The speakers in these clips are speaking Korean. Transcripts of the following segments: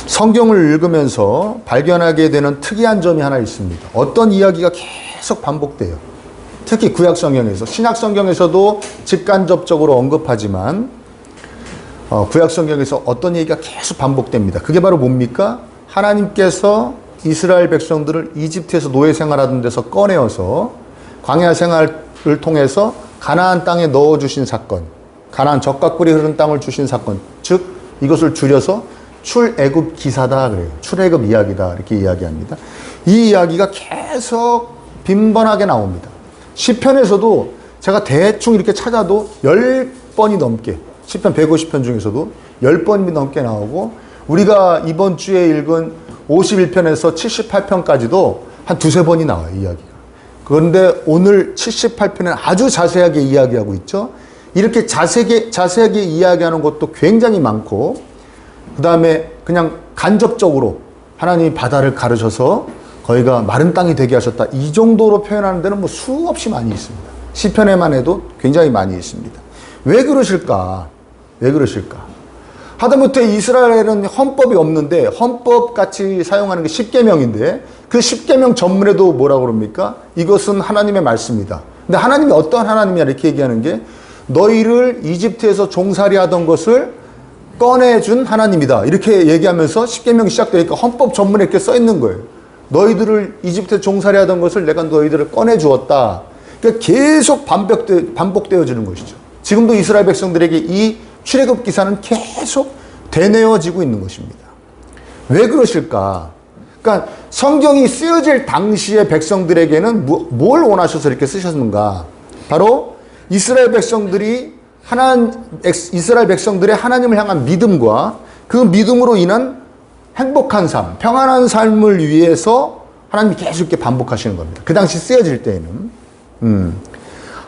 성경을 읽으면서 발견하게 되는 특이한 점이 하나 있습니다. 어떤 이야기가 계속 반복돼요. 특히 구약 성경에서, 신약 성경에서도 직간접적으로 언급하지만 구약 성경에서 어떤 얘기가 계속 반복됩니다. 그게 바로 뭡니까? 하나님께서 이스라엘 백성들을 이집트에서 노예 생활하던 데서 꺼내어서 광야 생활을 통해서 가나안 땅에 넣어주신 사건, 가나안 젖과 꿀이 흐르는 땅을 주신 사건, 즉 이것을 줄여서 출애굽 기사다 그래요. 출애굽 이야기다 이렇게 이야기합니다. 이 이야기가 계속 빈번하게 나옵니다. 시편에서도 제가 대충 이렇게 찾아도 10번이 넘게, 시편 150편 중에서도 10번이 넘게 나오고, 우리가 이번 주에 읽은 51편에서 78편까지도 한 두세 번이 나와요, 이야기가. 그런데 오늘 78편에는 아주 자세하게 이야기하고 있죠. 이렇게 자세하게 이야기하는 것도 굉장히 많고, 그 다음에 그냥 간접적으로 하나님이 바다를 가르셔서 거기가 마른 땅이 되게 하셨다, 이 정도로 표현하는 데는 뭐 수없이 많이 있습니다. 시편에만 해도 굉장히 많이 있습니다. 왜 그러실까? 왜 그러실까? 하다못해 이스라엘에는 헌법이 없는데 헌법같이 사용하는 게 십계명인데, 그 십계명 전문에도 뭐라고 그럽니까? 이것은 하나님의 말씀이다. 근데 하나님이 어떠한 하나님이냐 이렇게 얘기하는 게, 너희를 이집트에서 종살이 하던 것을 꺼내준 하나님이다 이렇게 얘기하면서 십계명이 시작되니까 헌법 전문에 이렇게 써 있는 거예요. 너희들을 이집트에 종살이 하던 것을 내가 너희들을 꺼내 주었다. 그러니까 계속 반복되어지는 것이죠. 지금도 이스라엘 백성들에게 이 출애굽 기사는 계속 되뇌어지고 있는 것입니다. 왜 그러실까? 그러니까 성경이 쓰여질 당시의 백성들에게는 뭘 원하셔서 이렇게 쓰셨는가? 바로 이스라엘 백성들의 하나님을 향한 믿음과 그 믿음으로 인한 행복한 삶, 평안한 삶을 위해서 하나님이 계속 이렇게 반복하시는 겁니다. 그 당시 쓰여질 때에는.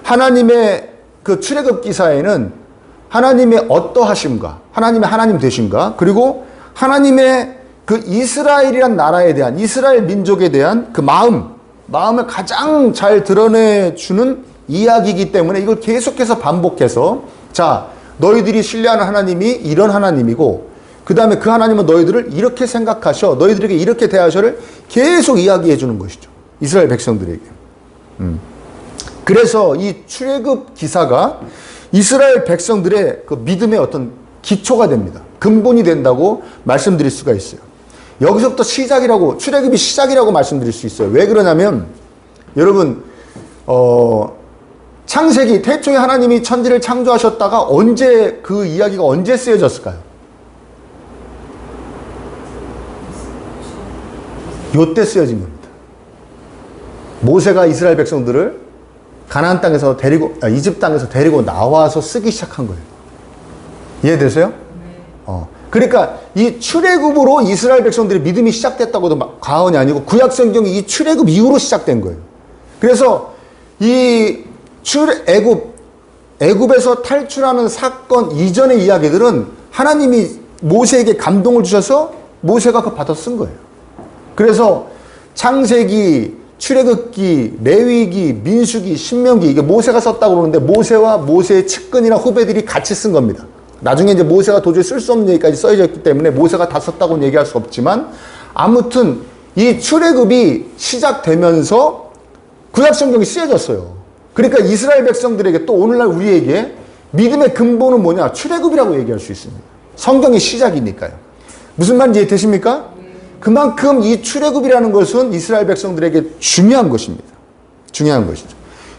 하나님의 그 출애굽 기사에는 하나님의 어떠하심과, 하나님의 하나님 되심과, 그리고 하나님의 그 이스라엘이란 나라에 대한, 이스라엘 민족에 대한 그 마음을 가장 잘 드러내주는 이야기이기 때문에 이걸 계속해서 반복해서, 자, 너희들이 신뢰하는 하나님이 이런 하나님이고, 그 다음에 그 하나님은 너희들을 이렇게 생각하셔, 너희들에게 이렇게 대하셔를 계속 이야기해 주는 것이죠. 이스라엘 백성들에게. 그래서 이 출애굽 기사가 이스라엘 백성들의 그 믿음의 어떤 기초가 됩니다. 근본이 된다고 말씀드릴 수가 있어요. 여기서부터 시작이라고, 출애굽이 시작이라고 말씀드릴 수 있어요. 왜 그러냐면, 여러분, 창세기, 태초에 하나님이 천지를 창조하셨다가 언제, 그 이야기가 언제 쓰여졌을까요? 요때 쓰여진 겁니다. 모세가 이스라엘 백성들을 가나안 땅에서 이집트 땅에서 데리고 나와서 쓰기 시작한 거예요. 이해되세요? 그러니까 이 출애굽으로 이스라엘 백성들의 믿음이 시작됐다고도 과언이 아니고, 구약 성경이 이 출애굽 이후로 시작된 거예요. 그래서 이 애굽에서 탈출하는 사건 이전의 이야기들은 하나님이 모세에게 감동을 주셔서 모세가 그거 받아 쓴 거예요. 그래서 창세기, 출애굽기, 레위기, 민수기, 신명기, 이게 모세가 썼다고 그러는데, 모세와 모세의 측근이나 후배들이 같이 쓴 겁니다. 나중에 이제 모세가 도저히 쓸 수 없는 얘기까지 써져 있기 때문에 모세가 다 썼다고는 얘기할 수 없지만, 아무튼 이 출애굽이 시작되면서 구약 성경이 쓰여졌어요. 그러니까 이스라엘 백성들에게, 또 오늘날 우리에게 믿음의 근본은 뭐냐? 출애굽이라고 얘기할 수 있습니다. 성경의 시작이니까요. 무슨 말인지 이해되십니까? 그만큼 이 출애굽이라는 것은 이스라엘 백성들에게 중요한 것입니다. 중요한 것이죠.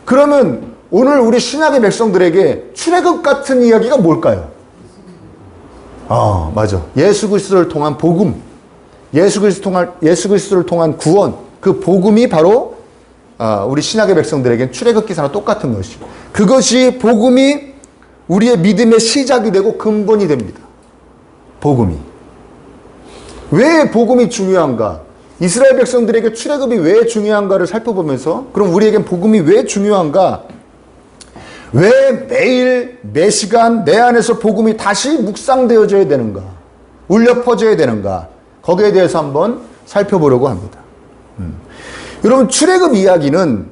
그러면 오늘 우리 신약의 백성들에게 출애굽 같은 이야기가 뭘까요? 맞아. 예수 그리스도를 통한 복음, 예수 그리스도를 통한 구원, 그 복음이 바로 우리 신약의 백성들에게는 출애굽 기사랑 똑같은 것이죠. 그것이, 복음이 우리의 믿음의 시작이 되고 근본이 됩니다. 복음이. 왜 복음이 중요한가? 이스라엘 백성들에게 출애굽이 왜 중요한가를 살펴보면서, 그럼 우리에겐 복음이 왜 중요한가? 왜 매일 매 시간 내 안에서 복음이 다시 묵상되어져야 되는가? 울려 퍼져야 되는가? 거기에 대해서 한번 살펴보려고 합니다. 여러분, 출애굽 이야기는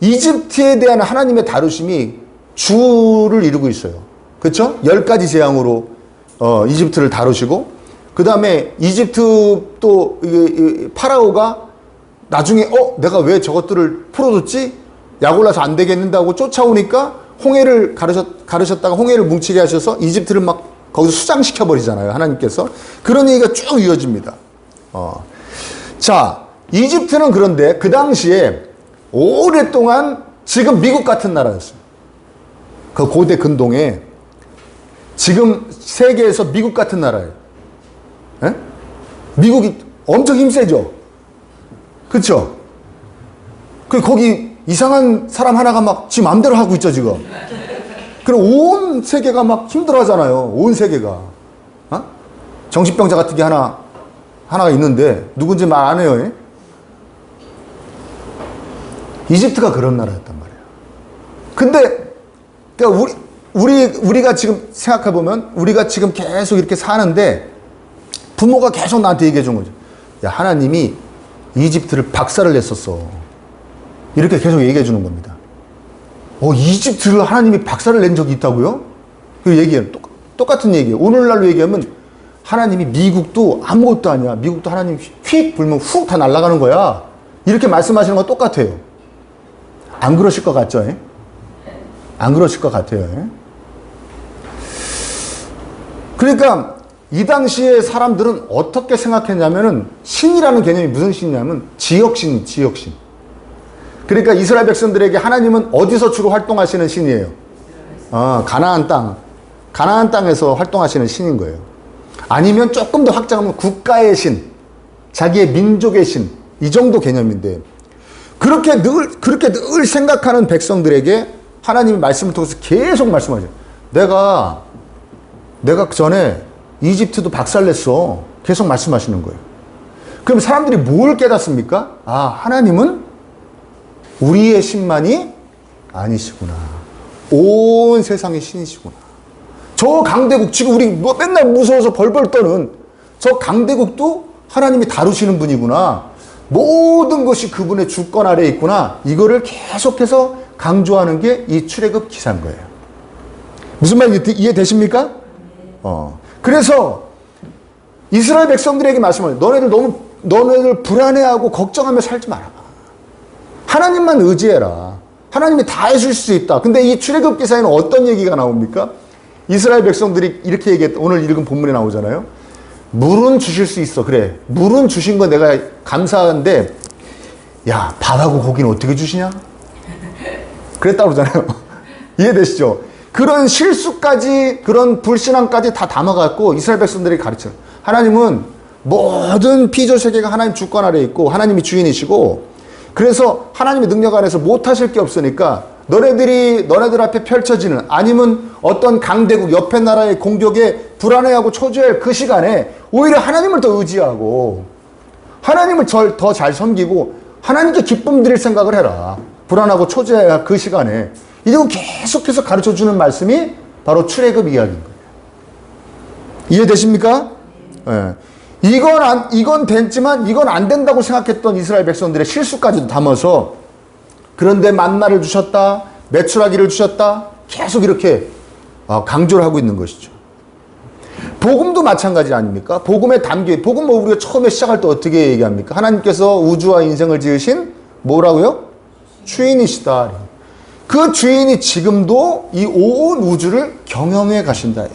이집트에 대한 하나님의 다루심이 주를 이루고 있어요. 그렇죠? 10가지 재앙으로 이집트를 다루시고, 그 다음에 이집트 또 파라오가 나중에 내가 왜 저것들을 풀어줬지? 약 올라서 안 되겠는데 하고 쫓아오니까 홍해를 가르셨다가 홍해를 뭉치게 하셔서 이집트를 막 거기서 수장시켜 버리잖아요. 하나님께서. 그런 얘기가 쭉 이어집니다. 자, 이집트는 그런데 그 당시에 오랫동안 지금 미국 같은 나라였어요. 그 고대 근동에 지금 세계에서 미국 같은 나라예요. 에? 미국이 엄청 힘세죠? 그쵸? 거기 이상한 사람 하나가 막 지 마음대로 하고 있죠, 지금. 그럼 온 세계가 막 힘들어 하잖아요. 온 세계가. 정신병자 같은 게 하나가 있는데, 누군지 말 안 해요. 에? 이집트가 그런 나라였단 말이에요. 근데, 그러니까 우리가 지금 생각해보면, 우리가 지금 계속 이렇게 사는데, 부모가 계속 나한테 얘기해 준 거죠. 야, 하나님이 이집트를 박살을 냈었어. 이렇게 계속 얘기해 주는 겁니다. 이집트를 하나님이 박살을 낸 적이 있다고요? 그 얘기예요. 똑같은 얘기예요. 오늘날로 얘기하면 하나님이 미국도 아무것도 아니야. 미국도 하나님이 휙 불면 훅 다 날아가는 거야. 이렇게 말씀하시는 거 똑같아요. 안 그러실 것 같죠? 에? 안 그러실 것 같아요. 에? 그러니까 이 당시에 사람들은 어떻게 생각했냐면은 신이라는 개념이 무슨 신이냐면 지역신. 그러니까 이스라엘 백성들에게 하나님은 어디서 주로 활동하시는 신이에요? 가나안 땅에서 활동하시는 신인 거예요. 아니면 조금 더 확장하면 국가의 신, 자기의 민족의 신, 이 정도 개념인데 그렇게 늘 생각하는 백성들에게 하나님이 말씀을 통해서 계속 말씀하죠. 내가 전에 이집트도 박살냈어. 계속 말씀하시는 거예요. 그럼 사람들이 뭘 깨닫습니까? 하나님은 우리의 신만이 아니시구나. 온 세상의 신이시구나. 저 강대국, 지금 우리 맨날 무서워서 벌벌 떠는 저 강대국도 하나님이 다루시는 분이구나. 모든 것이 그분의 주권 아래에 있구나. 이거를 계속해서 강조하는 게 이 출애굽 기사인 거예요. 무슨 말인지 이해되십니까? 그래서 이스라엘 백성들에게 말씀을 너네들 불안해하고 걱정하며 살지 말아봐. 하나님만 의지해라. 하나님이 다 해줄 수 있다. 근데 이 출애굽 기사에는 어떤 얘기가 나옵니까? 이스라엘 백성들이 이렇게 얘기했다. 오늘 읽은 본문에 나오잖아요. 물은 주실 수 있어. 그래. 물은 주신 거 내가 감사한데 야, 밥하고 고기는 어떻게 주시냐? 그랬다고 그러잖아요. 이해되시죠? 그런 실수까지, 그런 불신앙까지 다 담아갖고 이스라엘 백성들이 가르쳐요. 하나님은 모든 피조 세계가 하나님 주권 아래에 있고 하나님이 주인이시고 그래서 하나님의 능력 안에서 못하실 게 없으니까 너네들 앞에 펼쳐지는 아니면 어떤 강대국 옆에 나라의 공격에 불안해하고 초조할 그 시간에 오히려 하나님을 더 의지하고 하나님을 더 잘 섬기고 하나님께 기쁨 드릴 생각을 해라. 불안하고 초조해야 그 시간에. 이거 계속해서 가르쳐주는 말씀이 바로 출애굽 이야기인 거예요. 이해되십니까? 네. 이건 됐지만 이건 안 된다고 생각했던 이스라엘 백성들의 실수까지도 담아서 그런데 만나를 주셨다, 메추라기를 주셨다, 계속 이렇게 강조를 하고 있는 것이죠. 복음도 마찬가지 아닙니까? 복음에 복음 우리가 처음에 시작할 때 어떻게 얘기합니까? 하나님께서 우주와 인생을 지으신 뭐라고요? 주인이시다. 그 주인이 지금도 이 온 우주를 경영해 가신다.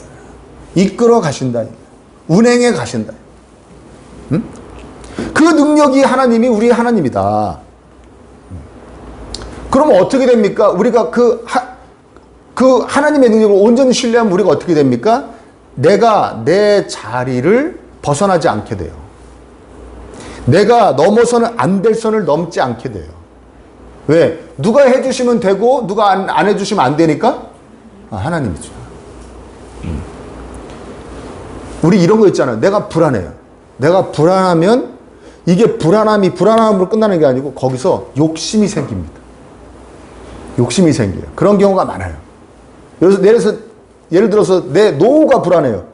이끌어 가신다. 운행해 가신다. 응? 그 능력이 하나님이 우리 하나님이다. 그러면 어떻게 됩니까? 우리가 그 하나님의 능력을 온전히 신뢰하면 우리가 어떻게 됩니까? 내가 내 자리를 벗어나지 않게 돼요. 내가 넘어서는 안 될 선을 넘지 않게 돼요. 왜? 누가 해주시면 되고 누가 안 해주시면 안 되니까? 하나님이죠. 우리 이런 거 있잖아요. 내가 불안해요. 내가 불안하면 이게 불안함으로 끝나는 게 아니고 거기서 욕심이 생깁니다. 욕심이 생겨요. 그런 경우가 많아요. 예를 들어서 내 노후가 불안해요.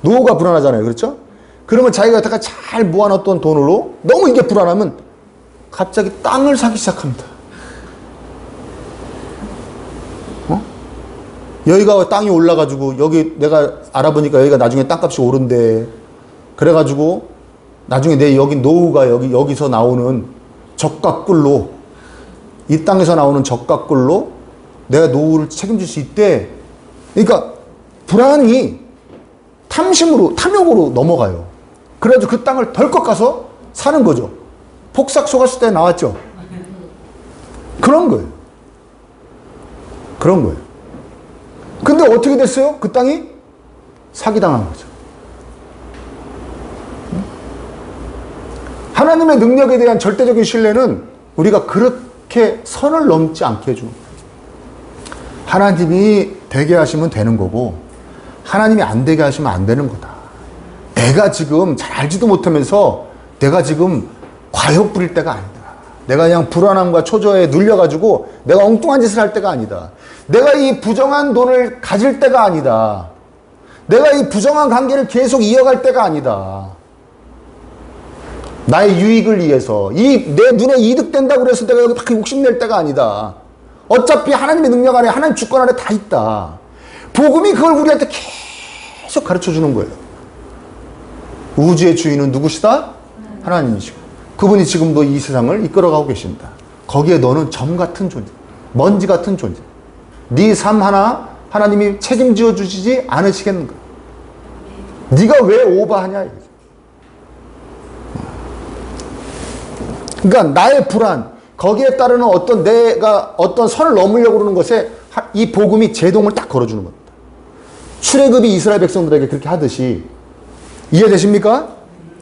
노후가 불안하잖아요. 그렇죠? 그러면 자기가 잘 모아놨던 돈으로 너무 이게 불안하면 갑자기 땅을 사기 시작합니다. 여기가 땅이 올라가지고 여기 내가 알아보니까 여기가 나중에 땅값이 오른대. 그래가지고 나중에 내 여기 노후가 여기서 나오는 젖과 꿀로, 이 땅에서 나오는 젖과 꿀로 내가 노후를 책임질 수 있대. 그러니까 불안이 탐욕으로 넘어가요. 그래가지고 그 땅을 덜컥 가서 사는 거죠. 폭삭 속았을 때 나왔죠. 그런 거예요. 그런 거예요. 근데 어떻게 됐어요? 그 땅이 사기당한 거죠. 하나님의 능력에 대한 절대적인 신뢰는 우리가 그렇게 선을 넘지 않게 해주는 거예요. 하나님이 되게 하시면 되는 거고 하나님이 안 되게 하시면 안 되는 거다. 내가 지금 잘 알지도 못하면서 내가 지금 과욕 부릴 때가 아니다. 내가 그냥 불안함과 초조에 눌려가지고 내가 엉뚱한 짓을 할 때가 아니다. 내가 이 부정한 돈을 가질 때가 아니다. 내가 이 부정한 관계를 계속 이어갈 때가 아니다. 나의 유익을 위해서 내 눈에 이득된다고 그래서 내가 여기 막 욕심낼 때가 아니다. 어차피 하나님의 능력 안에, 하나님 주권 안에 다 있다. 복음이 그걸 우리한테 계속 가르쳐주는 거예요. 우주의 주인은 누구시다? 하나님이시고 그분이 지금도 이 세상을 이끌어가고 계신다. 거기에 너는 점 같은 존재, 먼지 같은 존재. 네 삶 하나 하나님이 책임져 주시지 않으시겠는가? 네가 왜 오버하냐? 그러니까 나의 불안, 거기에 따르는 내가 어떤 선을 넘으려고 그러는 것에 이 복음이 제동을 딱 걸어주는 겁니다. 출애굽이 이스라엘 백성들에게 그렇게 하듯이. 이해되십니까?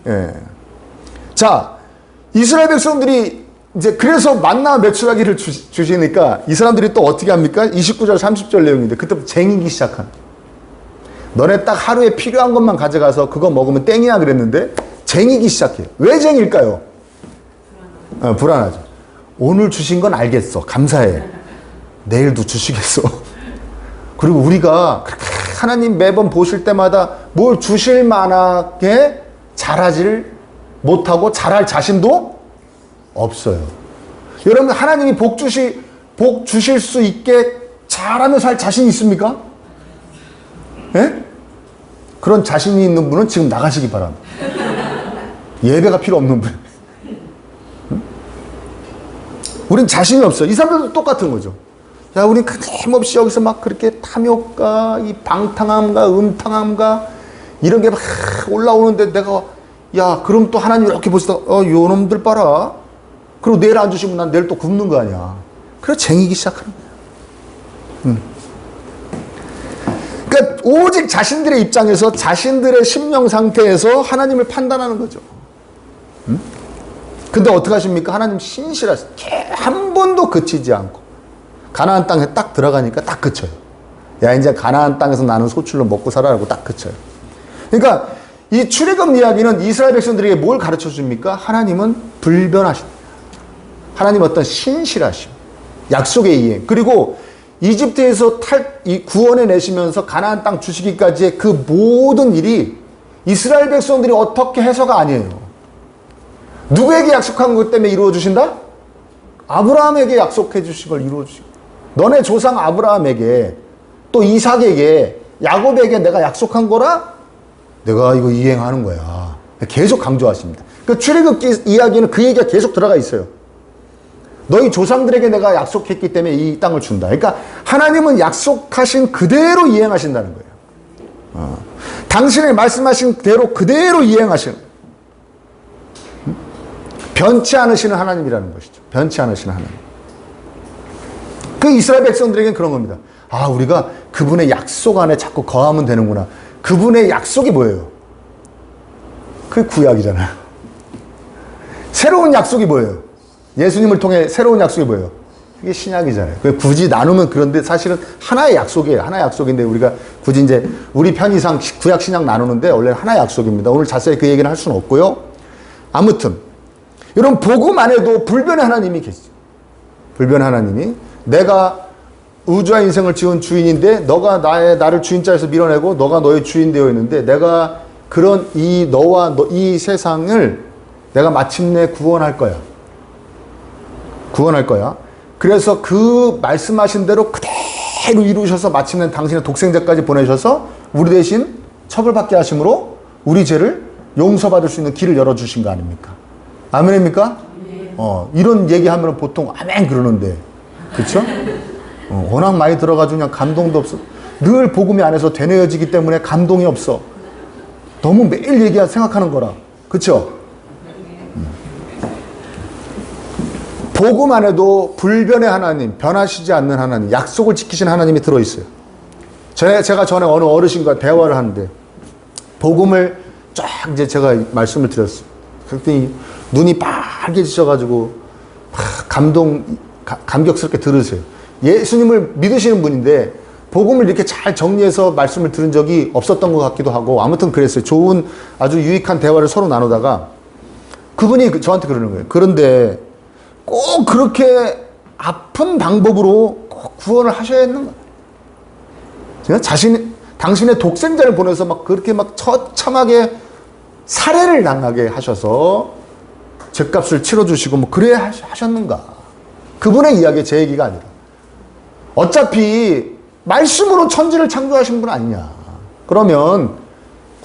예. 자, 이스라엘 백성들이 이제 그래서 만나 메추라기를 주시니까 이 사람들이 또 어떻게 합니까? 29절 30절 내용인데 그때부터 쟁이기 시작한. 너네 딱 하루에 필요한 것만 가져가서 그거 먹으면 땡이야 그랬는데 쟁이기 시작해요. 왜 쟁일까요? 불안하죠. 오늘 주신 건 알겠어. 감사해. 내일도 주시겠어. 그리고 우리가 그렇게 하나님 매번 보실 때마다 뭘 주실 만하게 잘하지를 못하고 잘할 자신도 없어요. 여러분 하나님이 복 주실 수 있게 잘하며 살 자신 있습니까? 예? 그런 자신이 있는 분은 지금 나가시기 바랍니다. 예배가 필요 없는 분. 우린 자신이 없어. 이 사람들도 똑같은 거죠. 야, 우린 힘없이 여기서 막 그렇게 탐욕과 이 방탕함과 음탕함과 이런 게 막 올라오는데 내가 야, 그럼 또 하나님 이렇게 보시다가 요 놈들 봐라. 그리고 내일 안 주시면 난 내일 또 굶는 거 아니야. 그래 쟁이기 시작하는 거야. 그러니까 오직 자신들의 입장에서 자신들의 심령 상태에서 하나님을 판단하는 거죠. 근데 어떻게 하십니까? 하나님 신실하시. 한 번도 그치지 않고 가나안 땅에 딱 들어가니까 딱 그쳐요. 야, 이제 가나안 땅에서 나는 소출로 먹고 살아라고 딱 그쳐요. 그러니까 이 출애굽 이야기는 이스라엘 백성들에게 뭘 가르쳐 줍니까? 하나님은 불변하신, 하나님 어떤 신실하심, 약속의 이행, 그리고 이집트에서 구원해 내시면서 가나안 땅 주시기까지의 그 모든 일이 이스라엘 백성들이 어떻게 해서가 아니에요. 누구에게 약속한 것 때문에 이루어 주신다? 아브라함에게 약속해 주신 걸 이루어 주시고, 너네 조상 아브라함에게 또 이삭에게 야곱에게 내가 약속한 거라 내가 이거 이행하는 거야. 계속 강조하십니다. 그 출애굽 이야기는 그 얘기가 계속 들어가 있어요. 너희 조상들에게 내가 약속했기 때문에 이 땅을 준다. 그러니까 하나님은 약속하신 그대로 이행하신다는 거예요. 당신의 말씀하신 대로 그대로 이행하시는 거예요. 변치 않으시는 하나님이라는 것이죠. 변치 않으시는 하나님. 그 이스라엘 백성들에게는 그런 겁니다. 아, 우리가 그분의 약속 안에 자꾸 거하면 되는구나. 그분의 약속이 뭐예요? 그게 구약이잖아요. 새로운 약속이 뭐예요? 예수님을 통해 새로운 약속이 뭐예요? 이게 신약이잖아요. 굳이 나누면 그런데 사실은 하나의 약속이에요. 하나의 약속인데 우리가 굳이 이제 우리 편의상 구약 신약 나누는데 원래 하나의 약속입니다. 오늘 자세히 그 얘기는 할 수는 없고요. 아무튼 여러분 복음 안에도 불변의 하나님이 계시죠. 불변의 하나님이 내가 우주와 인생을 지은 주인인데 너가 나를 주인자에서 밀어내고 너가 너의 주인 되어 있는데 내가 그런 너와 이 세상을 내가 마침내 구원할 거야. 구원할 거야. 그래서 그 말씀하신 대로 그대로 이루셔서 마침내 당신의 독생자까지 보내셔서 우리 대신 처벌받게 하심으로 우리 죄를 용서받을 수 있는 길을 열어주신 거 아닙니까? 아멘입니까? 이런 얘기하면 보통 아멘 그러는데, 그쵸? 워낙 많이 들어가지고 그냥 감동도 없어. 늘 복음이 안에서 되뇌어지기 때문에 감동이 없어. 너무 매일 생각하는 거라. 그쵸? 복음 안에도 불변의 하나님, 변하시지 않는 하나님, 약속을 지키신 하나님이 들어있어요. 제가 전에 어느 어르신과 대화를 하는데, 복음을 쫙 이제 제가 말씀을 드렸어요. 그랬더니 눈이 빨개지셔가지고, 감격스럽게 들으세요. 예수님을 믿으시는 분인데, 복음을 이렇게 잘 정리해서 말씀을 들은 적이 없었던 것 같기도 하고, 아무튼 그랬어요. 좋은, 아주 유익한 대화를 서로 나누다가, 그분이 저한테 그러는 거예요. 그런데, 꼭 그렇게 아픈 방법으로 꼭 구원을 하셔야 했는가? 당신의 독생자를 보내서 막 그렇게 막 처참하게 살해를 당하게 하셔서 죗값을 치러주시고 뭐 그래 하셨는가? 그분의 이야기, 제 얘기가 아니라. 어차피 말씀으로 천지를 창조하신 분 아니냐. 그러면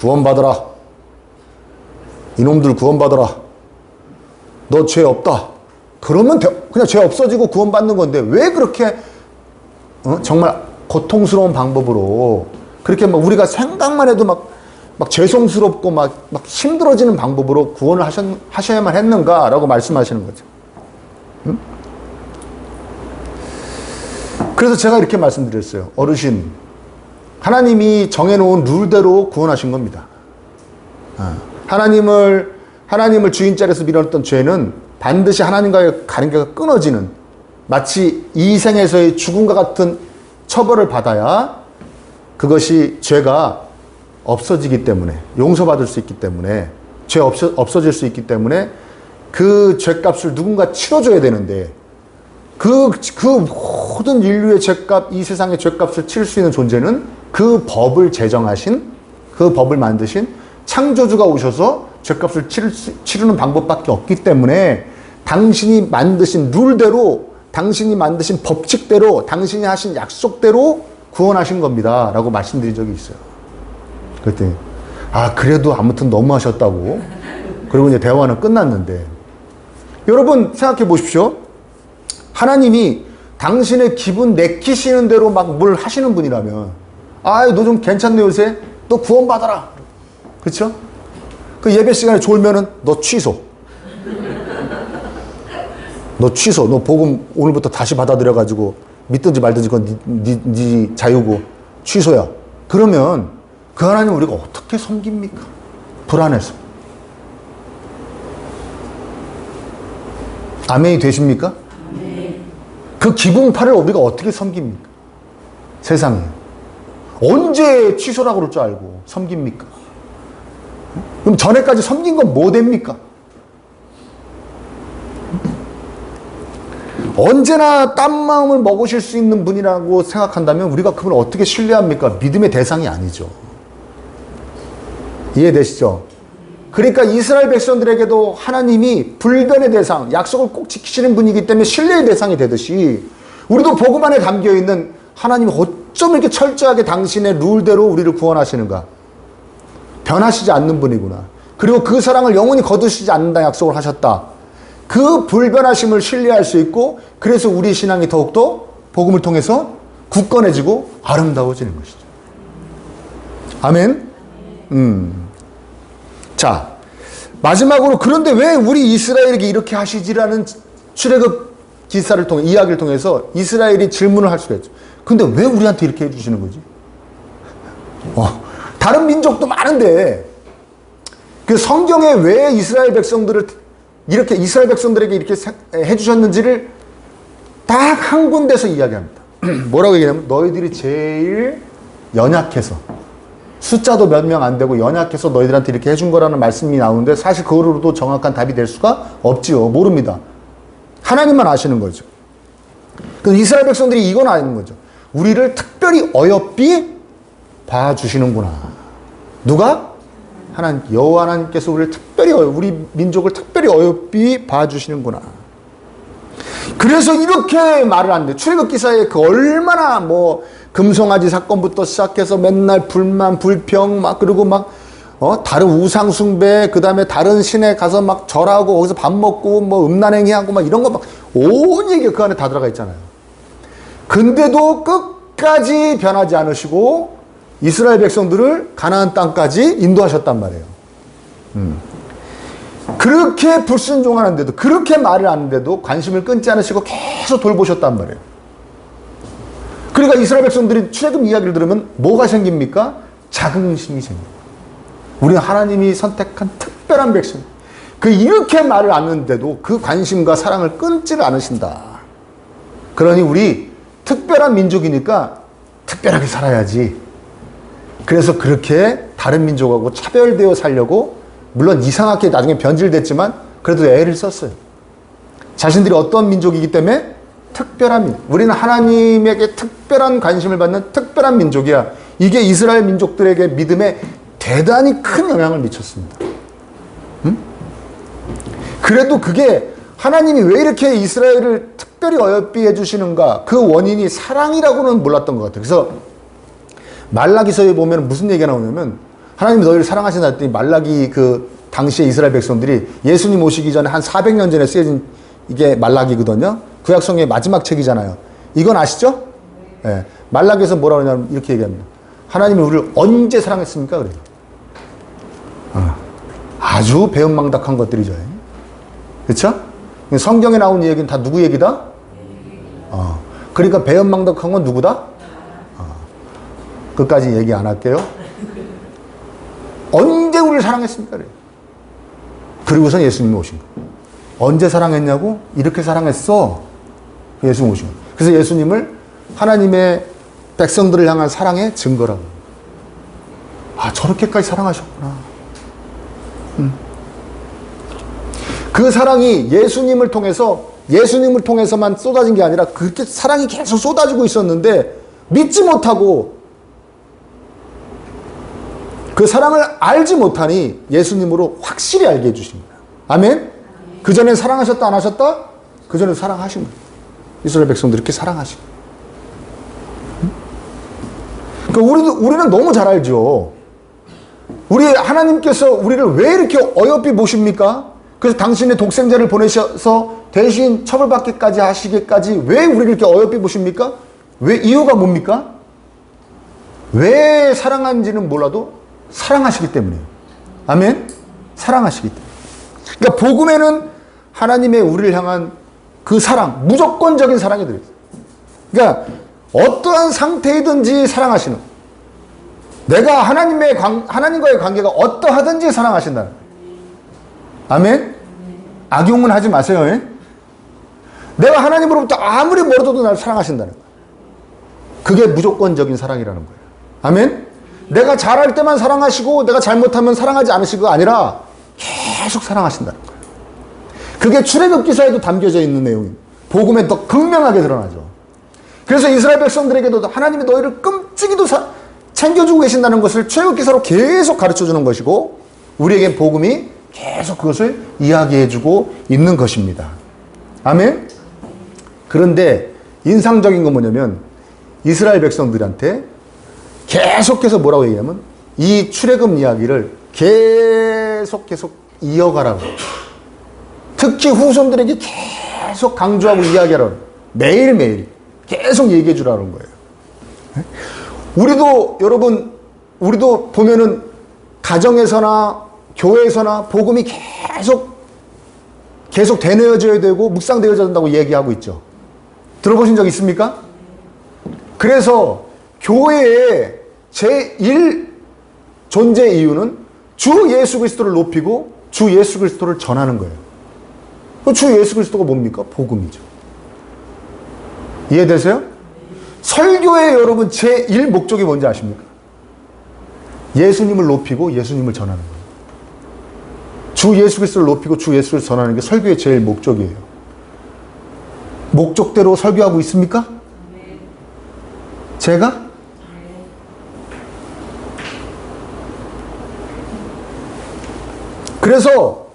구원받아라. 이놈들 구원받아라. 너 죄 없다. 그러면 그냥 죄 없어지고 구원받는 건데 왜 그렇게 정말 고통스러운 방법으로 그렇게 막 우리가 생각만 해도 막 죄송스럽고 막 힘들어지는 방법으로 구원을 하셔야만 했는가라고 말씀하시는 거죠. 응? 그래서 제가 이렇게 말씀드렸어요. 어르신, 하나님이 정해놓은 룰대로 구원하신 겁니다. 하나님을 주인 자리에서 밀어넣었던 죄는 반드시 하나님과의 관계가 끊어지는, 마치 이 생에서의 죽음과 같은 처벌을 받아야 그것이 죄가 없어지기 때문에, 용서받을 수 있기 때문에, 죄 없어질 수 있기 때문에 그 죄값을 누군가 치러줘야 되는데, 그 모든 인류의 죄값, 이 세상의 죄값을 치를 수 있는 존재는 그 법을 제정하신, 그 법을 만드신 창조주가 오셔서 죄값을 치르는 방법밖에 없기 때문에 당신이 만드신 룰대로, 당신이 만드신 법칙대로, 당신이 하신 약속대로 구원하신 겁니다 라고 말씀드린 적이 있어요. 그랬더니 그래도 아무튼 너무하셨다고. 그리고 이제 대화는 끝났는데, 여러분 생각해 보십시오. 하나님이 당신의 기분 내키시는 대로 막 뭘 하시는 분이라면, 너 좀 괜찮네 요새? 너 구원받아라. 그쵸? 그 예배 시간에 졸면은 너 취소. 너 복음 오늘부터 다시 받아들여가지고 믿든지 말든지 그건 네 자유고 취소야. 그러면 그 하나님 우리가 어떻게 섬깁니까? 불안해서. 아멘이 되십니까? 그 기분파를 우리가 어떻게 섬깁니까? 세상에. 언제 취소라고 그럴 줄 알고 섬깁니까? 그럼 전에까지 섬긴 건 뭐 됩니까? 언제나 딴 마음을 먹으실 수 있는 분이라고 생각한다면 우리가 그분을 어떻게 신뢰합니까? 믿음의 대상이 아니죠. 이해되시죠? 그러니까 이스라엘 백성들에게도 하나님이 불변의 대상, 약속을 꼭 지키시는 분이기 때문에 신뢰의 대상이 되듯이, 우리도 복음 안에 담겨있는 하나님이 어쩜 이렇게 철저하게 당신의 룰대로 우리를 구원하시는가? 변하시지 않는 분이구나. 그리고 그 사랑을 영원히 거두시지 않는다 약속을 하셨다. 그 불변하심을 신뢰할 수 있고, 그래서 우리 신앙이 더욱더 복음을 통해서 굳건해지고 아름다워지는 것이죠. 아멘? 자, 마지막으로, 그런데 왜 우리 이스라엘에게 이렇게 하시지라는 출애굽 기사를 통해, 이야기를 통해서 이스라엘이 질문을 할 수가 있죠. 근데 왜 우리한테 이렇게 해주시는 거지? 다른 민족도 많은데, 그 성경에 왜 이스라엘 백성들에게 이렇게 해주셨는지를 딱 한 군데서 이야기합니다. 뭐라고 얘기하냐면, 너희들이 제일 연약해서, 숫자도 몇 명 안 되고 연약해서 너희들한테 이렇게 해준 거라는 말씀이 나오는데, 사실 그거로도 정확한 답이 될 수가 없지요. 모릅니다. 하나님만 아시는 거죠. 그래서 이스라엘 백성들이 이건 아는 거죠. 우리를 특별히 어여삐 봐주시는구나. 누가? 하나님, 여호와 하나님께서 우리 민족을 특별히 어여삐 봐주시는구나. 그래서 이렇게 말을 하는데, 출애굽 기사에 그 얼마나 금송아지 사건부터 시작해서 맨날 불만, 불평, 그리고 다른 우상숭배, 그 다음에 다른 신에 가서 막 절하고 거기서 밥 먹고 뭐 음란행위하고 막 이런 거 막 온 얘기가 그 안에 다 들어가 있잖아요. 근데도 끝까지 변하지 않으시고 이스라엘 백성들을 가나안 땅까지 인도하셨단 말이에요. 그렇게 불순종하는데도, 그렇게 말을 하는데도 관심을 끊지 않으시고 계속 돌보셨단 말이에요. 그러니까 이스라엘 백성들이 출애굽 이야기를 들으면 뭐가 생깁니까? 자긍심이 생깁니다. 우리는 하나님이 선택한 특별한 백성. 이렇게 말을 않는데도 그 관심과 사랑을 끊지를 않으신다. 그러니 우리 특별한 민족이니까 특별하게 살아야지. 그래서 그렇게 다른 민족하고 차별되어 살려고, 물론 이상하게 나중에 변질됐지만 그래도 애를 썼어요. 자신들이 어떤 민족이기 때문에 특별한 민족. 우리는 하나님에게 특별한 관심을 받는 특별한 민족이야. 이게 이스라엘 민족들에게 믿음에 대단히 큰 영향을 미쳤습니다. 그래도 그게 하나님이 왜 이렇게 이스라엘을 특별히 어여삐 해주시는가, 그 원인이 사랑이라고는 몰랐던 것 같아요. 그래서 말라기서에 보면 무슨 얘기가 나오냐면, 하나님이 너희를 사랑하신다 했더니 말라기 그 당시에 이스라엘 백성들이 예수님 오시기 전에 한 400년 전에 쓰여진 이게 말라기거든요. 구약성경의 마지막 책이잖아요. 이건 아시죠? 네. 말라기에서 뭐라고 하냐면 이렇게 얘기합니다. 하나님이 우리를 언제 사랑했습니까? 그래요. 아주 배은망덕한 것들이죠. 그렇죠? 성경에 나온 얘기는 다 누구 얘기다? 그러니까 배은망덕한 건 누구다? 끝까지 얘기 안 할게요. 언제 우리를 사랑했습니까? 그래요. 그리고선 예수님이 오신 거예요. 언제 사랑했냐고? 이렇게 사랑했어. 예수님 오신 거예요. 그래서 예수님을 하나님의 백성들을 향한 사랑의 증거라고. 저렇게까지 사랑하셨구나. 그 사랑이 예수님을 통해서만 쏟아진 게 아니라 그렇게 사랑이 계속 쏟아지고 있었는데 믿지 못하고 그 사랑을 알지 못하니 예수님으로 확실히 알게 해주신 거예요. 아멘? 그전엔 사랑하셨다 안 하셨다? 그전엔 사랑하신 거예요. 이스라엘 백성들 이렇게 사랑하신 거예요. 그러니까 우리는 너무 잘 알죠. 우리 하나님께서 우리를 왜 이렇게 어여삐 보십니까? 그래서 당신의 독생자를 보내셔서 대신 처벌받기까지 하시기까지 왜 우리를 이렇게 어여삐 보십니까? 왜, 이유가 뭡니까? 왜 사랑하는지는 몰라도 사랑하시기 때문이에요. 아멘? 사랑하시기 때문에. 그러니까 복음에는 하나님의 우리를 향한 그 사랑, 무조건적인 사랑이 들어있어요. 그러니까 어떠한 상태이든지 사랑하시는, 내가 하나님과의 관계가 어떠하든지 사랑하신다는 거예요. 아멘? 악용은 하지 마세요. 내가 하나님으로부터 아무리 멀어져도 나를 사랑하신다는 거예요. 그게 무조건적인 사랑이라는 거예요. 아멘? 내가 잘할 때만 사랑하시고 내가 잘못하면 사랑하지 않으시고 아니라 계속 사랑하신다는 거예요. 그게 출애굽 기사에도 담겨져 있는 내용입니다. 복음에 더 극명하게 드러나죠. 그래서 이스라엘 백성들에게도 하나님이 너희를 끔찍이도 챙겨주고 계신다는 것을 출애굽 기사로 계속 가르쳐주는 것이고, 우리에겐 복음이 계속 그것을 이야기해주고 있는 것입니다. 아멘? 그런데 인상적인 건 뭐냐면 이스라엘 백성들한테 계속해서 뭐라고 얘기하면 이 출애굽 이야기를 계속 이어가라고, 특히 후손들에게 계속 강조하고 이야기하라고, 매일매일 계속 얘기해 주라는 거예요. 우리도 보면은 가정에서나 교회에서나 복음이 계속 되뇌어져야 되고 묵상되어져야 된다고 얘기하고 있죠. 들어보신 적 있습니까? 그래서 교회의 제1 존재 이유는 주 예수 그리스도를 높이고 주 예수 그리스도를 전하는 거예요. 주 예수 그리스도가 뭡니까? 복음이죠. 이해되세요? 설교의 여러분 제1 목적이 뭔지 아십니까? 예수님을 높이고 예수님을 전하는 거예요. 주 예수 그리스도를 높이고 주 예수 그리스도를 전하는 게 설교의 제일 목적이에요. 목적대로 설교하고 있습니까? 제가? 그래서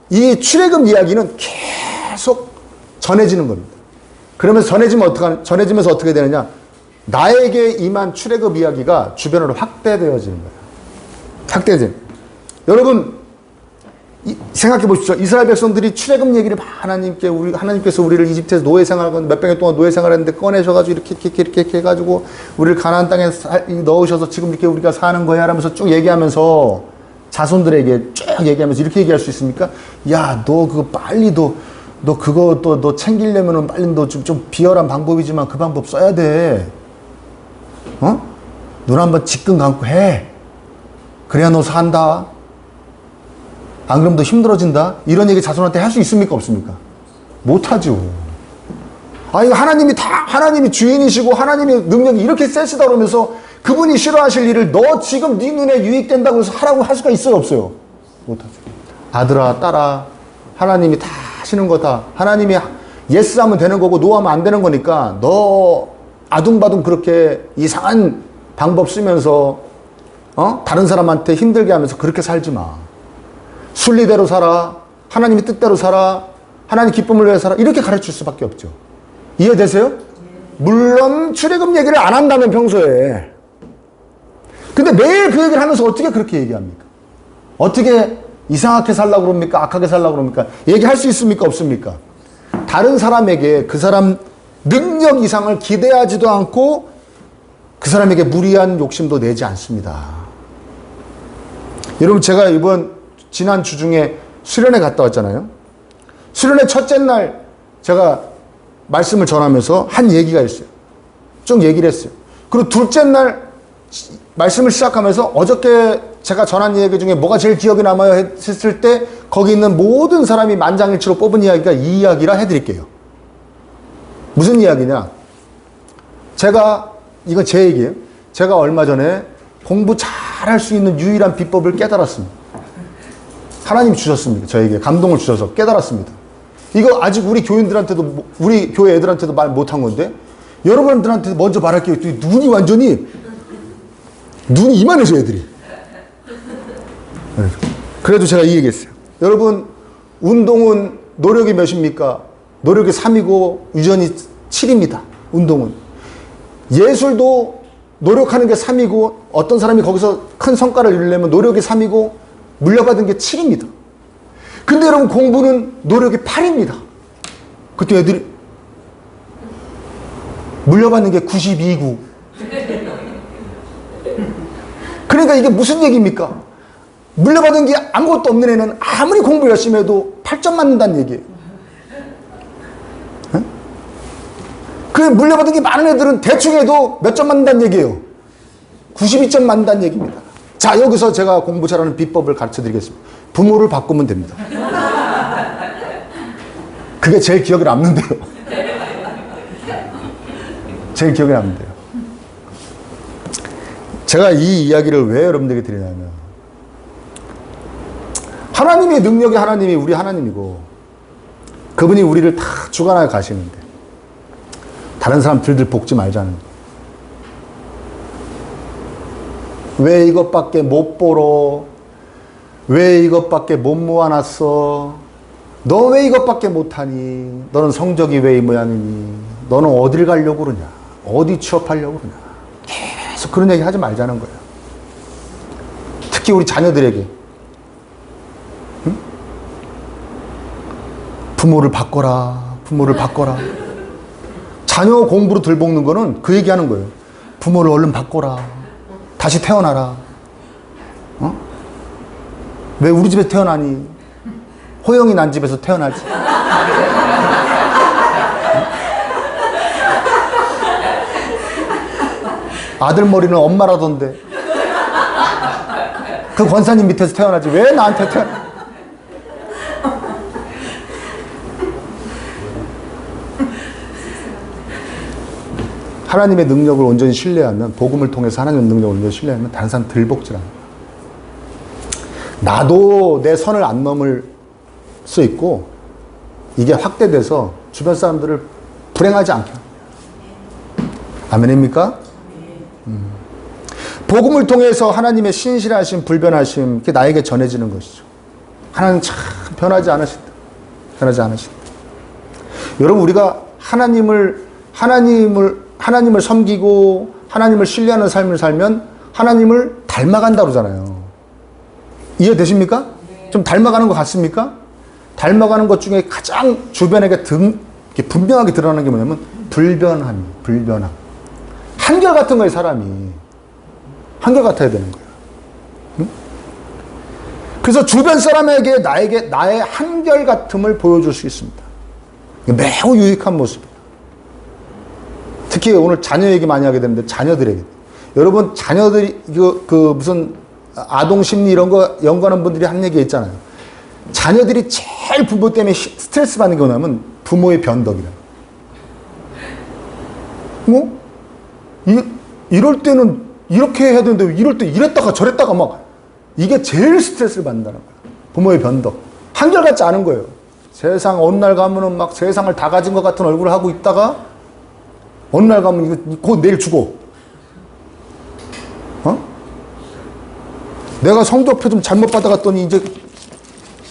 이 출애굽 이야기는 계속 전해지는 겁니다. 그러면서 전해지면서 어떻게 되느냐? 나에게 임한 출애굽 이야기가 주변으로 확대되어지는 거예요. 확대된. 여러분, 생각해 보십시오. 이스라엘 백성들이 출애굽 얘기를 하나님께서 우리를 이집트에서 노예 생활하고 몇백 년 동안 노예 생활했는데 꺼내셔가지고 이렇게 해가지고 우리를 가나안 땅에 넣으셔서 지금 이렇게 우리가 사는 거야 하면서 쭉 얘기하면서 자손들에게 쭉 얘기하면서 이렇게 얘기할 수 있습니까? 야, 너 그거 빨리 너 그거 너 챙기려면은 빨리 너 좀 비열한 방법이지만 그 방법 써야 돼. 눈 한번 지끈 감고 해. 그래야 너 산다. 안 그러면 더 힘들어진다? 이런 얘기 자손한테 할 수 있습니까? 없습니까? 못하죠. 이거 하나님이 주인이시고 하나님의 능력이 이렇게 세시다 그러면서 그분이 싫어하실 일을 너 지금 네 눈에 유익된다고 해서 하라고 할 수가 있어요? 없어요? 못하죠. 아들아, 딸아, 하나님이 다 하시는 거다. 하나님이 예스 하면 되는 거고 노 하면 안 되는 거니까 너 아둥바둥 그렇게 이상한 방법 쓰면서 다른 사람한테 힘들게 하면서 그렇게 살지 마. 순리대로 살아. 하나님의 뜻대로 살아. 하나님 기쁨을 위해 살아. 이렇게 가르칠 수밖에 없죠. 이해되세요? 물론 출애굽 얘기를 안 한다면 평소에. 근데 매일 그 얘기를 하면서 어떻게 그렇게 얘기합니까? 어떻게 이상하게 살라고 그럽니까? 악하게 살라고 그럽니까? 얘기할 수 있습니까? 없습니까? 다른 사람에게 그 사람 능력 이상을 기대하지도 않고 그 사람에게 무리한 욕심도 내지 않습니다. 여러분, 제가 지난 주 중에 수련회 갔다 왔잖아요. 수련회 첫째 날 제가 말씀을 전하면서 한 얘기가 있어요. 쭉 얘기를 했어요. 그리고 둘째 날 말씀을 시작하면서 어저께 제가 전한 얘기 중에 뭐가 제일 기억에 남아요 했을 때 거기 있는 모든 사람이 만장일치로 뽑은 이야기가 이 이야기라 해드릴게요. 무슨 이야기냐? 이건 제 얘기예요. 제가 얼마 전에 공부 잘할 수 있는 유일한 비법을 깨달았습니다. 하나님이 주셨습니다. 저에게 감동을 주셔서 깨달았습니다. 이거 아직 우리 교인들한테도, 우리 교회 애들한테도 말 못한 건데 여러분들한테 먼저 말할게요. 눈이 이만해서 애들이. 그래도 제가 이 얘기했어요. 여러분, 운동은 노력이 몇입니까? 노력이 3이고 유전이 7입니다. 운동은. 예술도 노력하는 게 3이고 어떤 사람이 거기서 큰 성과를 이루려면 노력이 3이고 물려받은 게 7입니다. 근데 여러분, 공부는 노력이 8입니다. 그때 애들이 물려받는 게 92고. 그러니까 이게 무슨 얘기입니까? 물려받은 게 아무것도 없는 애는 아무리 공부 열심히 해도 8점 맞는다는 얘기예요. 그 물려받은 게 많은 애들은 대충 해도 몇 점 맞는다는 얘기예요. 92점 맞는다는 얘기입니다. 자, 여기서 제가 공부 잘하는 비법을 가르쳐 드리겠습니다. 부모를 바꾸면 됩니다. 그게 제일 기억에 남는데요. 제일 기억에 남는데요. 제가 이 이야기를 왜 여러분들에게 드리냐면, 하나님의 능력이 우리 하나님이고 그분이 우리를 다 주관하여 가시는데 다른 사람 들들 볶지 말자는 거예요. 왜 이것밖에 못 벌어? 왜 이것밖에 못 모아놨어? 너 왜 이것밖에 못하니? 너는 성적이 왜 이 모양이니? 너는 어딜 가려고 그러냐? 어디 취업하려고 그러냐? 계속 그런 얘기 하지 말자는 거예요. 특히 우리 자녀들에게. 응? 부모를 바꿔라. 부모를 바꿔라. 자녀 공부로 들볶는 거는 그 얘기하는 거예요. 부모를 얼른 바꿔라. 다시 태어나라. 왜 우리 집에서 태어나니? 호영이 난 집에서 태어나지. 아들 머리는 엄마라던데. 그 권사님 밑에서 태어나지. 왜 나한테 태어나? 하나님의 능력을 온전히 신뢰하면, 복음을 통해서 하나님의 능력을 온전히 신뢰하면 다른 사람 들볶질 않아요. 나도 내 선을 안 넘을 수 있고 이게 확대돼서 주변 사람들을 불행하지 않게 합니다. 아멘입니까? 복음을 통해서 하나님의 신실하심, 불변하심, 그게 나에게 전해지는 것이죠. 하나님 참 변하지 않으신다. 변하지 않으신다. 여러분, 우리가 하나님을 섬기고 하나님을 신뢰하는 삶을 살면 하나님을 닮아간다 그러잖아요. 이해되십니까? 좀 닮아가는 것 같습니까? 닮아가는 것 중에 가장 주변에게 이렇게 분명하게 드러나는 게 뭐냐면 불변함. 한결같은 거예요, 사람이. 한결같아야 되는 거예요. 응? 그래서 주변 사람에게 나의 한결같음을 보여줄 수 있습니다. 매우 유익한 모습이에요. 특히 오늘 자녀 얘기 많이 하게 되는데 자녀들에게. 여러분 자녀들이 무슨 아동 심리 이런 거 연구하는 분들이 한 얘기 있잖아요. 자녀들이 제일 부모 때문에 스트레스 받는 게 뭐냐면 부모의 변덕이라. 뭐? 이럴 때는 이렇게 해야 되는데 이럴 때 이랬다가 저랬다가 막 이게 제일 스트레스를 받는다는 거예요. 부모의 변덕. 한결같지 않은 거예요. 세상 어느 날 가면은 막 세상을 다 가진 것 같은 얼굴을 하고 있다가 어느 날 가면 이거 곧 내일 죽어. 내가 성적표 좀 잘못 받아갔더니 이제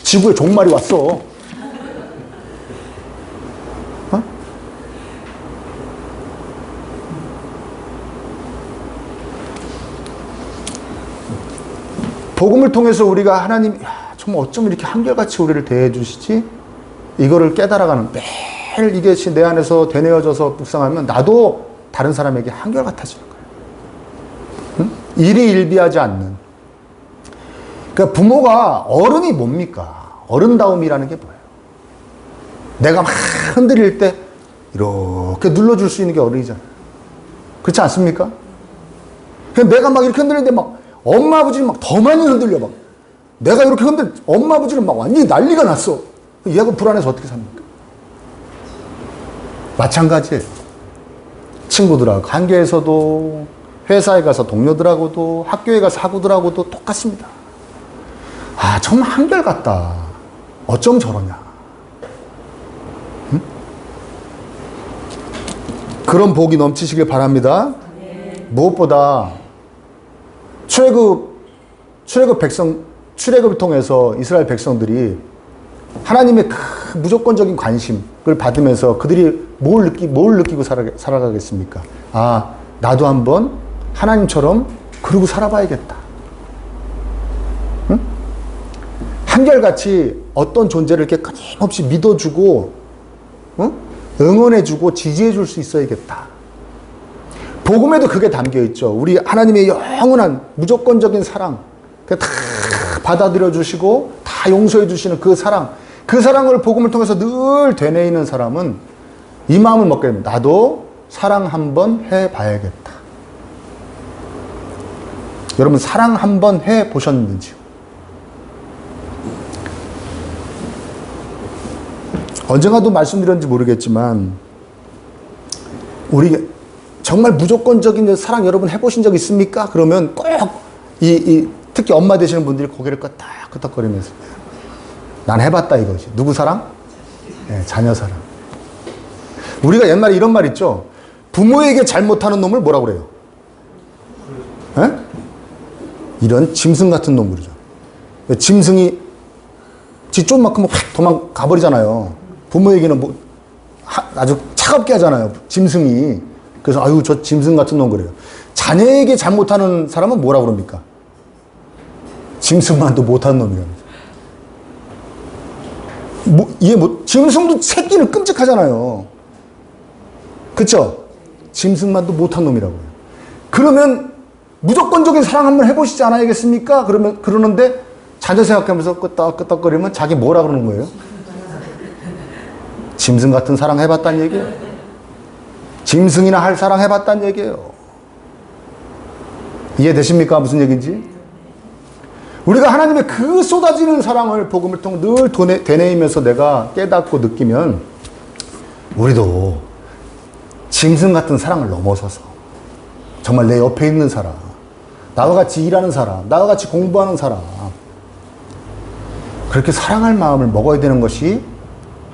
지구에 종말이 왔어. 복음을 통해서 우리가 하나님, 정말 어쩜 이렇게 한결같이 우리를 대해 주시지? 이거를 깨달아가는, 매일 이게 내 안에서 되뇌어져서 묵상하면 나도 다른 사람에게 한결같아지는 거예요. 응? 일희일비하지 않는. 그러니까 부모가 어른이 뭡니까? 어른다움이라는 게 뭐예요? 내가 막 흔들릴 때 이렇게 눌러줄 수 있는 게 어른이잖아요. 그렇지 않습니까? 내가 막 이렇게 흔들리는데 막 엄마 아버지는 막 더 많이 흔들려. 막 내가 이렇게 엄마 아버지는 막 완전히 난리가 났어. 얘가 불안해서 어떻게 삽니까? 마찬가지예요. 친구들하고 관계에서도, 회사에 가서 동료들하고도, 학교에 가서 학우들하고도 똑같습니다. 정말 한결같다. 어쩜 저러냐. 응? 그런 복이 넘치시길 바랍니다. 무엇보다 출애굽을 통해서 이스라엘 백성들이 하나님의 그 무조건적인 관심을 받으면서 그들이 뭘 느끼고 살아가겠습니까? 나도 한번 하나님처럼 그러고 살아봐야겠다. 응? 한결같이 어떤 존재를 이렇게 끊임없이 믿어주고, 응? 응원해주고 지지해줄 수 있어야겠다. 복음에도 그게 담겨있죠. 우리 하나님의 영원한 무조건적인 사랑, 다 받아들여 주시고 다 용서해 주시는 그 사랑을 복음을 통해서 늘 되뇌이는 사람은 이 마음을 먹게 됩니다. 나도 사랑 한번 해봐야겠다. 여러분 사랑 한번 해보셨는지요? 언젠가도 말씀드렸는지 모르겠지만 우리 정말 무조건적인 사랑 여러분 해보신 적 있습니까? 그러면 꼭 특히 엄마 되시는 분들이 고개를 끄덕끄덕거리면서 난 해봤다 이거지. 누구 사랑? 네, 자녀 사랑. 우리가 옛날에 이런 말 있죠. 부모에게 잘못하는 놈을 뭐라고 그래요? 네? 이런 짐승 같은 놈들이죠. 짐승이 지 쫓만큼은 확 도망가 버리잖아요. 부모에게는 아주 차갑게 하잖아요. 짐승이. 그래서 저 짐승 같은 놈 그래요. 자녀에게 잘못하는 사람은 뭐라고 그럽니까? 짐승만도 못하는 놈이랍니다. 짐승도 새끼는 끔찍하잖아요. 그쵸? 짐승만도 못한 놈이라고요. 그러면 무조건적인 사랑 한번 해보시지 않아야겠습니까? 그러는데 자녀 생각하면서 끄떡끄떡거리면 자기 뭐라 그러는 거예요? 짐승 같은 사랑 해봤다는 얘기예요. 짐승이나 할 사랑 해봤다는 얘기예요. 이해되십니까? 무슨 얘기인지? 우리가 하나님의 그 쏟아지는 사랑을 복음을 통해 늘 되뇌이면서 내가 깨닫고 느끼면 우리도 짐승 같은 사랑을 넘어서서 정말 내 옆에 있는 사람, 나와 같이 일하는 사람, 나와 같이 공부하는 사람, 그렇게 사랑할 마음을 먹어야 되는 것이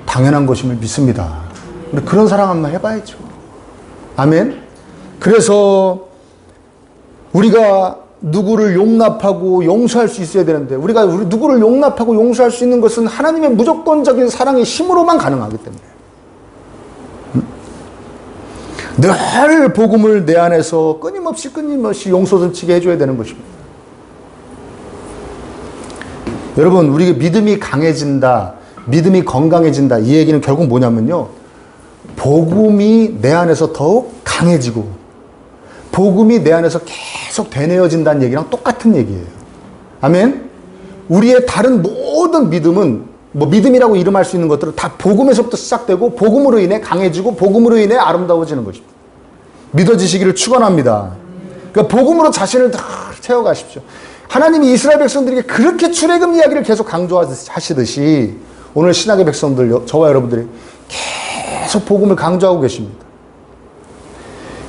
당연한 것임을 믿습니다. 우리 그런 사랑 한번 해봐야죠. 아멘. 그래서 우리가 누구를 용납하고 용서할 수 있어야 되는데 우리 누구를 용납하고 용서할 수 있는 것은 하나님의 무조건적인 사랑의 힘으로만 가능하기 때문에 늘 복음을 내 안에서 끊임없이 용서 넘치게 해줘야 되는 것입니다. 여러분, 우리 믿음이 강해진다, 믿음이 건강해진다, 이 얘기는 결국 뭐냐면요, 복음이 내 안에서 더욱 강해지고 복음이 내 안에서 계속 되뇌어진다는 얘기랑 똑같은 얘기예요. 아멘? 우리의 다른 모든 믿음은, 뭐 믿음이라고 이름할 수 있는 것들은 다 복음에서부터 시작되고 복음으로 인해 강해지고 복음으로 인해 아름다워지는 것입니다. 믿어지시기를 축원합니다. 그러니까 복음으로 자신을 다 채워가십시오. 하나님이 이스라엘 백성들에게 그렇게 출애굽 이야기를 계속 강조하시듯이 오늘 신약의 백성들, 저와 여러분들이 계속 복음을 강조하고 계십니다.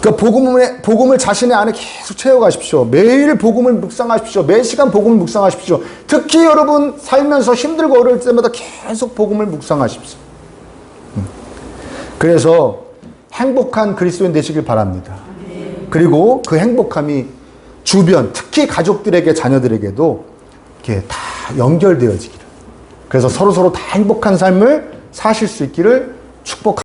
그러니까 복음을 자신의 안에 계속 채워가십시오. 매일 복음을 묵상하십시오. 매 시간 복음을 묵상하십시오. 특히 여러분 살면서 힘들고 어려울 때마다 계속 복음을 묵상하십시오. 그래서 행복한 그리스도인 되시길 바랍니다. 그리고 그 행복함이 주변, 특히 가족들에게, 자녀들에게도 이렇게 다 연결되어지기를. 그래서 서로서로 다 행복한 삶을 사실 수 있기를 축복합니다.